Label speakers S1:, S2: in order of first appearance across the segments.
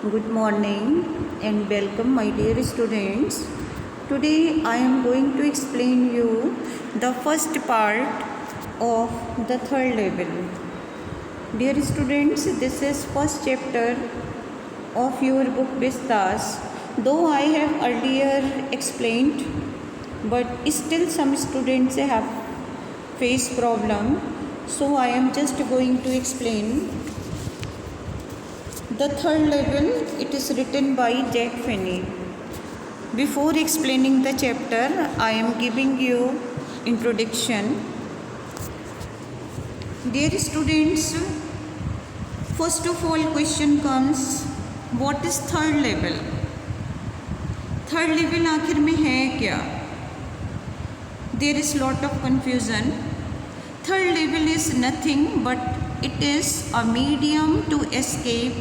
S1: Good morning and welcome my dear students. Today I am going to explain you the first part of the third level. Dear students, this is first chapter of your book Vistas. Though I have earlier explained, but still some students have faced problem. So I am just going to explain the third level. It is written by Jack Finney. Before explaining the chapter, I am giving you introduction. Dear students, first of all question comes, what is third level? Third level आखिर में है क्या? There is lot of confusion. Third level is nothing but it is a medium to escape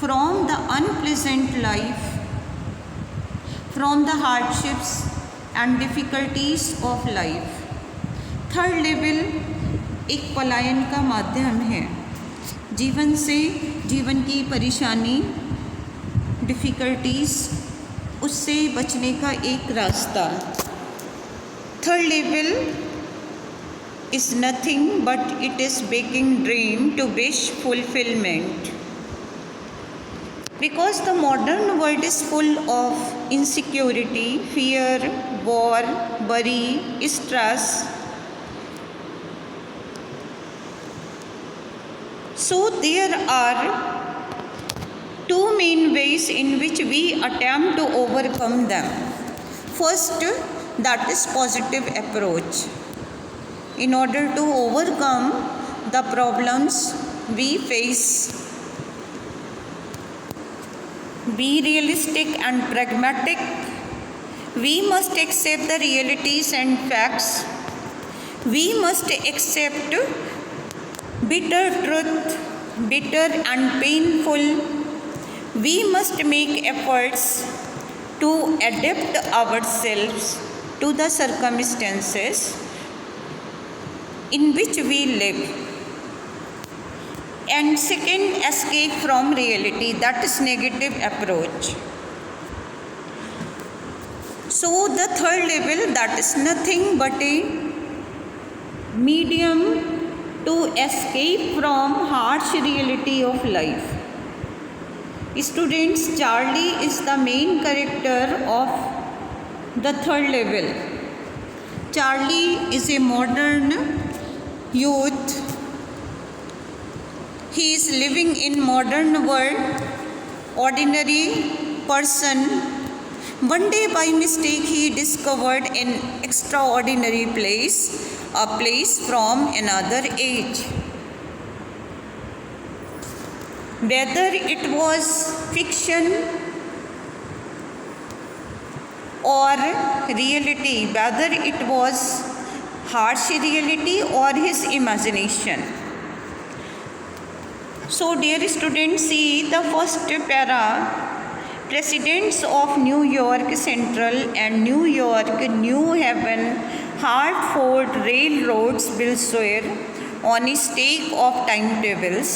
S1: from the unpleasant life, from the hardships and difficulties of life. Third level एक पलायन का माध्यम है, जीवन से, जीवन की परेशानी, डिफ़िकल्टीज़, उससे बचने का एक रास्ता. Third level is nothing but it is making dream to wish fulfillment. Because the modern world is full of insecurity, fear, war, worry, stress. So there are two main ways in which we attempt to overcome them. First, that is positive approach. In order to overcome the problems we face, be realistic and pragmatic. We must accept the realities and facts. We must accept bitter truth, bitter and painful. We must make efforts to adapt ourselves to the circumstances in which we live. And second, escape from reality, that is negative approach. So the third level, that is nothing but a medium to escape from harsh reality of life. Students, Charlie is the main character of the third level. Charlie is a modern youth. He is living in modern world, ordinary person. One day by mistake he discovered an extraordinary place, a place from another age. Whether it was fiction or reality, whether it was harsh reality or his imagination. So dear students, see the first para. Residents of New York Central and New York New Haven Hartford railroads will swear on a stake of timetables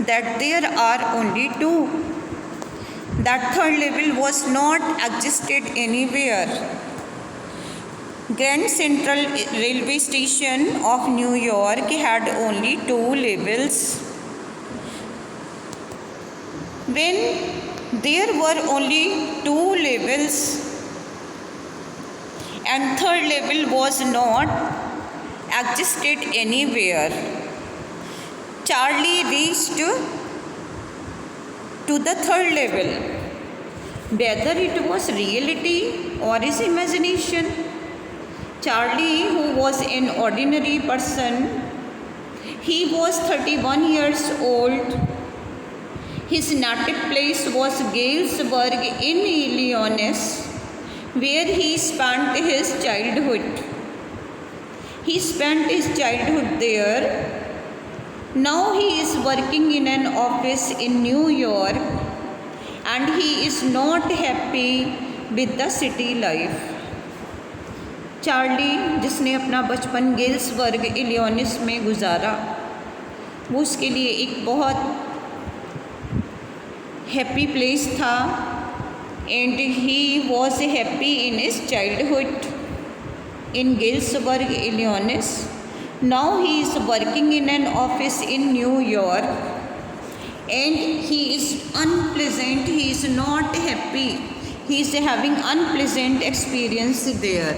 S1: that there are only two. That third level was not existed anywhere. Grand Central Railway Station of New York had only two levels. When there were only two levels and third level was not existed anywhere, Charlie reached to the third level. Whether it was reality or his imagination, Charlie, who was an ordinary person, he was 31 years old. His native place was Galesburg in Illinois, where he spent his childhood. He spent his childhood there. Now he is working in an office in New York and he is not happy with the city life. Charlie, जिसने अपना बचपन Galesburg Illinois में गुजारा, वो उसके लिए एक बहुत हैप्पी प्लेस था and he was happy in his childhood in Galesburg, Illinois. Now he is working in an office in New York and he is unpleasant, he is not happy, he is having unpleasant experience there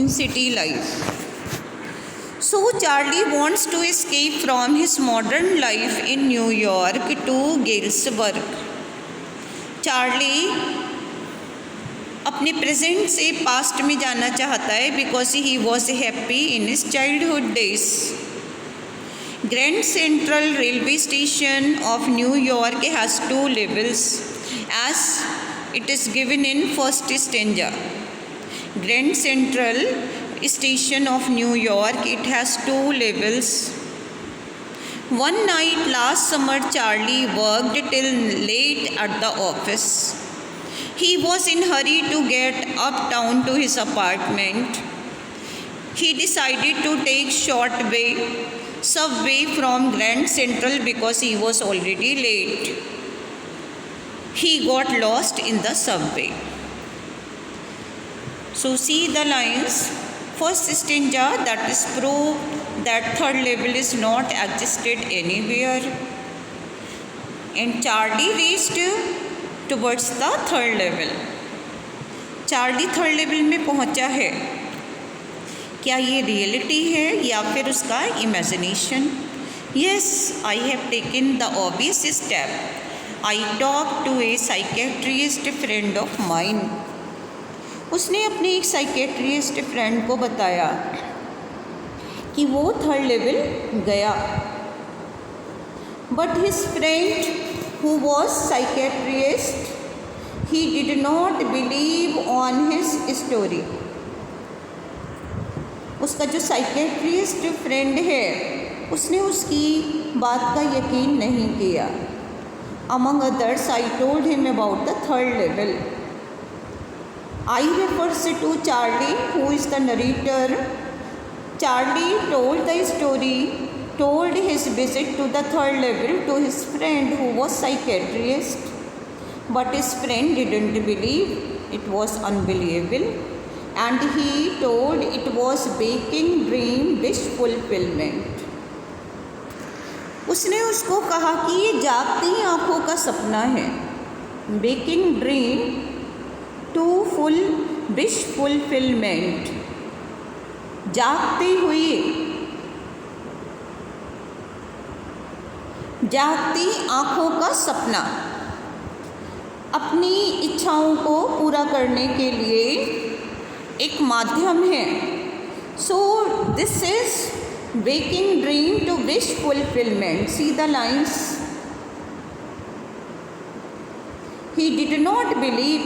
S1: in city life. So Charlie wants to escape from his modern life in New York to Galesburg. Charlie अपने present से past में जाना चाहता है because he was happy in his childhood days. Grand central railway station of New York has 2 levels as it is given in first stanza. Grand Central Station of New York, it has 2 levels. One night last summer Charlie worked till late at the office. He was in hurry to get uptown to his apartment. He decided to take subway from Grand Central because he was already late. He got lost in the subway. So see the lines. First stanza, that is proved that third level is not existed anywhere. And Charlie reached towards the third level. Charlie third level में पहुंचा है. क्या ये reality है या फिर उसका imagination? Yes, I have taken the obvious step. I talk to a psychiatrist friend of mine. उसने अपने एक साइकेट्रिस्ट फ्रेंड को बताया कि वो थर्ड लेवल गया. But his friend who was psychiatrist, he did not believe on his story. उसका जो साइकेट्रिस्ट फ्रेंड है उसने उसकी बात का यकीन नहीं किया. Among others, I told him about the third level. I refers to Charlie, who is the narrator. Charlie told the story, told his visit to the third level to his friend who was psychiatrist, but his friend didn't believe. It was unbelievable and he told it was waking dream wish fulfillment. उसने उसको कहा कि ये जागती आँखों का सपना है. waking dream to full wish fulfillment, जागती आँखों का सपना अपनी इच्छाओं को पूरा करने के लिए एक माध्यम है. So this is waking dream to wish fulfilment. See the lines. He did not believe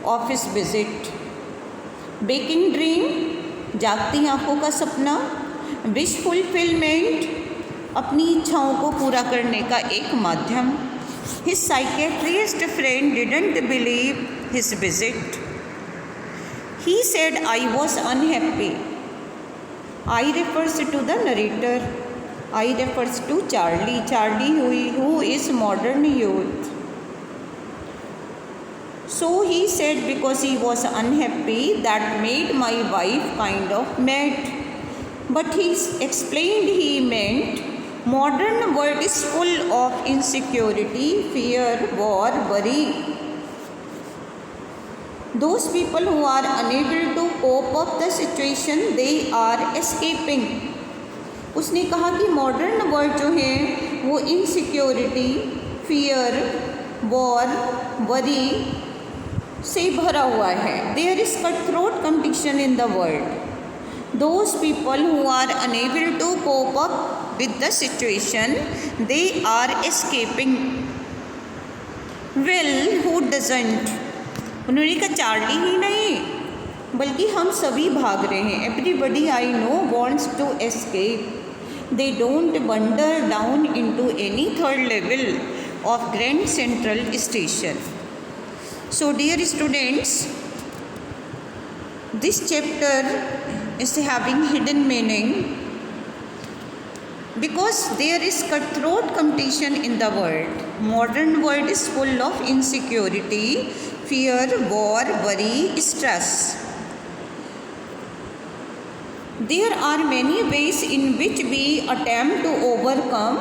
S1: of his visit. Waking dream जागती आँखों का सपना, विश फुलफिलमेंट अपनी इच्छाओं को पूरा करने का एक माध्यम. His psychiatrist friend didn't believe his visit. He said I was unhappy. I refers to the narrator. I refers to Charlie. Charlie who is modern youth. So he said because he was unhappy that made my wife kind of mad. But he explained he meant modern world is full of insecurity, fear, war, worry. Those people who are unable to cope up the situation, they are escaping. उसने कहा कि modern world जो है वो insecurity, fear, war, worry से भरा हुआ है. There is cutthroat competition in the world. Those people who are unable to cope up with the situation, they are escaping. Well, who doesn't. उन्होंने कहा चार्ली ही नहीं बल्कि हम सभी भाग रहे हैं. Everybody I know wants to escape. They don't wander down into any third level of Grand Central Station. So dear students, this chapter is having hidden meaning. because there is cutthroat competition in the world. Modern world is full of insecurity, fear, war, worry, stress. There are many ways in which we attempt to overcome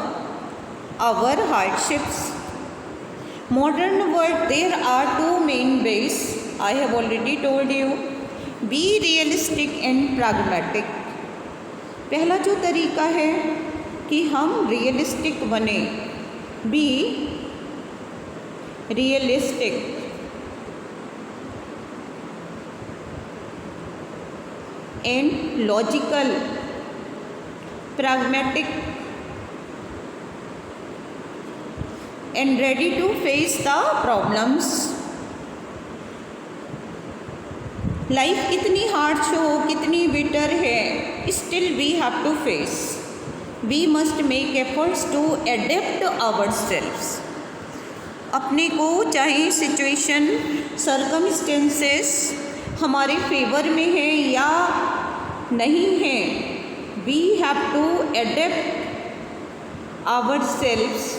S1: our hardships. Modern world, there are two main ways. I have already told you. Be realistic and pragmatic. पहला जो तरीका है कि हम realistic बने, be realistic and logical, pragmatic and ready to face the problems. Life कितनी harsh हो, कितनी बिटर है, still we have to face. We must make efforts to adapt ourselves. अपने को चाहे सिचुएशन सर्कमस्टेंसेस हमारे फेवर में है या नहीं है, we have to adapt ourselves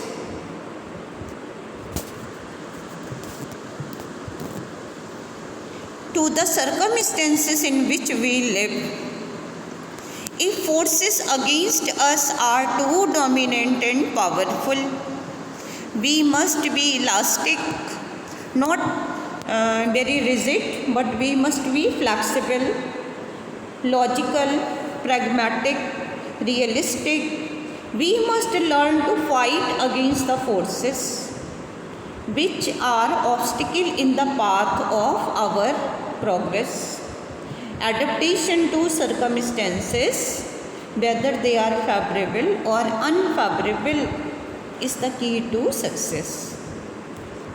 S1: to the circumstances in which we live. If forces against us are too dominant and powerful, we must be elastic, not very rigid, but we must be flexible, logical, pragmatic, realistic. We must learn to fight against the forces which are obstacle in the path of our progress. Adaptation to circumstances, whether they are favorable or unfavorable, is the key to success.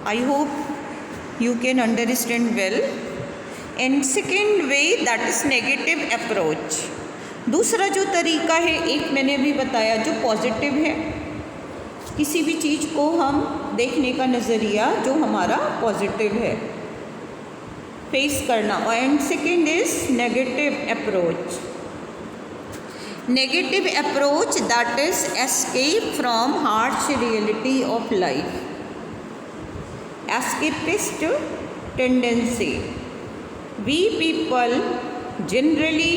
S1: I hope you can understand well. And second way, that is negative approach. दूसरा जो तरीका है, एक मैंने भी बताया, जो positive है. किसी भी चीज़ को हम देखने का नज़रिया जो हमारा पॉजिटिव है, फेस करना. And second is negative approach. Negative approach that is escape from harsh reality of life. Escapist tendency. We people generally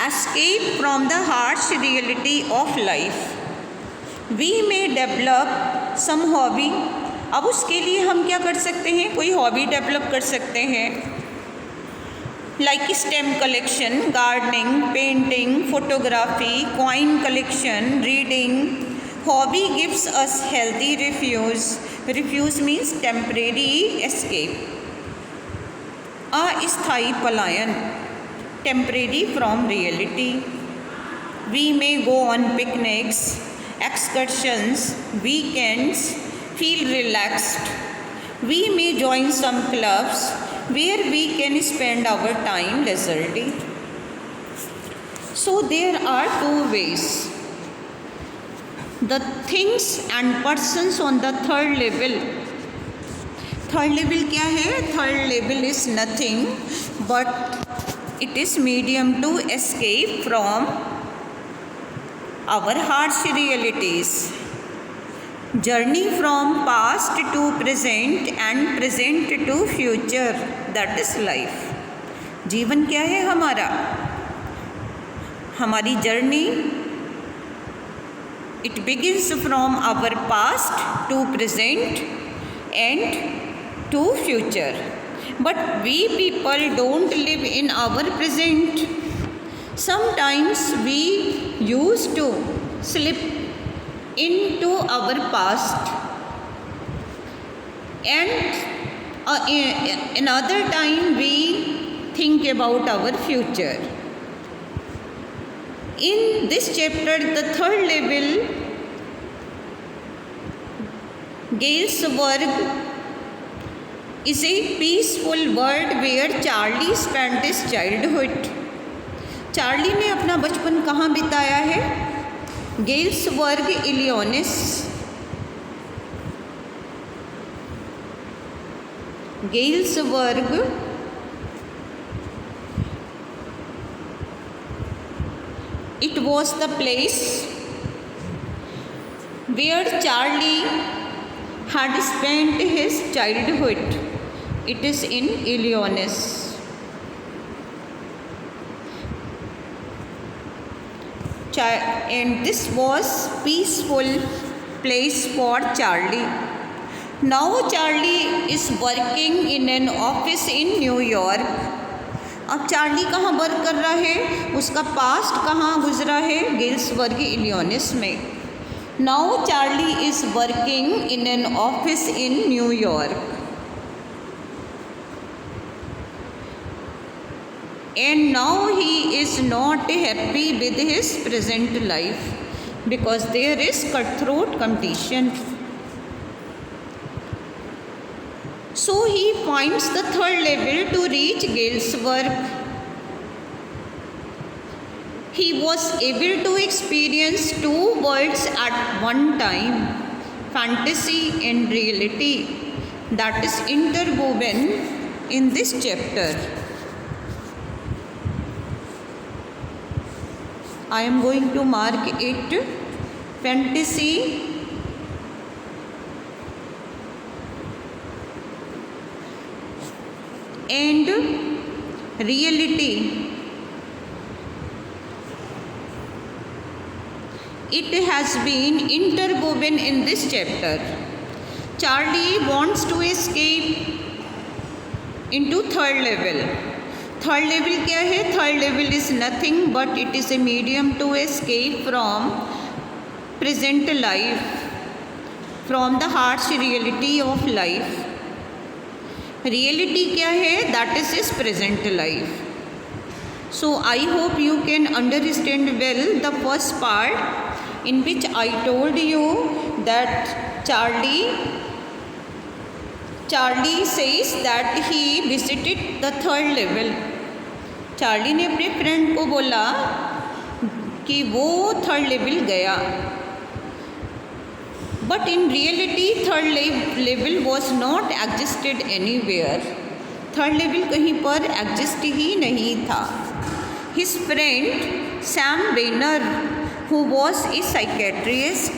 S1: escape from the harsh reality of life. We may develop some hobby. अब उसके लिए हम क्या कर सकते हैं, कोई hobby develop कर सकते हैं, like stamp collection, gardening, painting, photography, coin collection, reading. Hobby gives us healthy refuge. Refuge means temporary escape, अस्थायी पलायन, temporary from reality. We may go on picnics, excursions, weekends, feel relaxed. We may join some clubs where we can spend our time leisurely. So there are two ways. The things and persons on the third level. Third level क्या है? Third level is nothing but it is medium to escape from our harsh realities. Journey from past to present and present to future, that is life. जीवन क्या है हमारा? हमारी journey, it begins from our past to present and to future. But we people don't live in our present. Sometimes we used to slip into our past and another time we think about our future. In this chapter, the third level, Galesburg is a peaceful world where Charlie spent his childhood. Charlie ने अपना बचपन कहाँ बिताया है? Galesburg, Illinois. Galesburg it was the place where Charlie had spent his childhood. It is in Illinois. And this was peaceful place for Charlie. Now Charlie is working in an office in New York. अब Charlie कहाँ work कर रहा है, उसका past कहाँ गुजरा है, गिल्सबर्ग Illinois में. Now Charlie is working in an office in New York. And now he is not happy with his present life because there is cutthroat competition. So he finds the third level to reach Galesburg. He was able to experience two worlds at one time, fantasy and reality, that is interwoven in this chapter. I am going to mark it fantasy and reality. It has been interwoven in this chapter. Charlie wants to escape into third level. Third level क्या है? Third level is nothing but it is a medium to escape from present life, from the harsh reality of life. Reality क्या है? That is is present life. So I hope you can understand well the first part in which I told you that Charlie says that he visited the third level. Charlie ने अपने friend को बोला कि वो third level गया, but in reality third level was not existed anywhere. Third level कहीं पर exist ही नहीं था. His friend Sam banner who was a psychiatrist,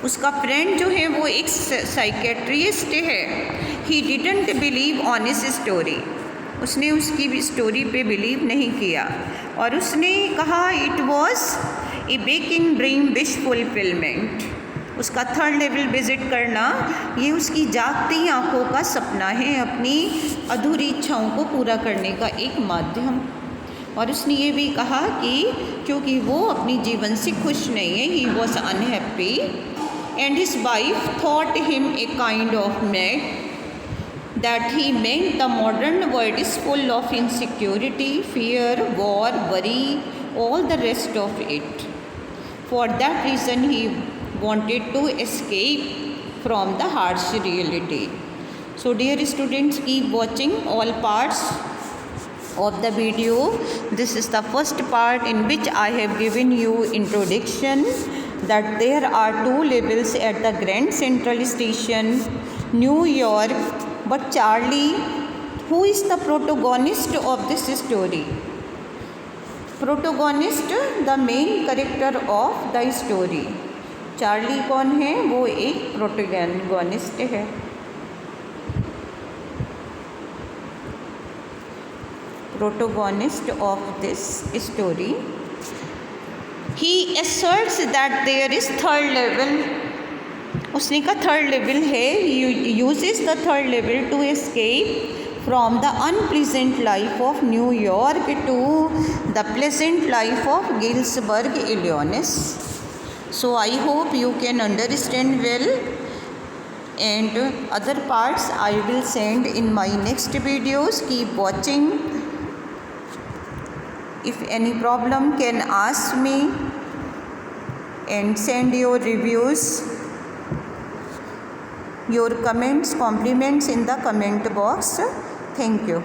S1: उसका फ्रेंड जो है वो एक साइकेट्रिस्ट है. He didn't believe on his story, उसने उसकी स्टोरी पे बिलीव नहीं किया और उसने कहा it was a baking dream wish fulfilment. उसका थर्ड लेवल विजिट करना ये उसकी जागती आँखों का सपना है, अपनी अधूरी इच्छाओं को पूरा करने का एक माध्यम. और उसने ये भी कहा कि क्योंकि वो अपनी जीवन से खुश नहीं है, he was unhappy and his wife thought him a kind of mad, that he meant the modern world is full of insecurity, fear, war, worry, all the rest of it. For that reason he wanted to escape from the harsh reality. So dear students, keep watching all parts of the video. This is the first part in which I have given you introduction that there are two levels at the Grand Central Station, New York. But Charlie, who is the protagonist of this story? Protagonist, the main character of the story. Charlie कौन है? वो एक protagonist है. Protagonist of this story. He asserts that there is third level. उसने का third level है. Uses the third level to escape from the unpleasant life of New York to the pleasant life of Galesburg Illinois. So I hope you can understand well and other parts I will send in my next videos. Keep watching. If any problem can ask me and send your reviews, your comments, compliments in the comment box. Thank you.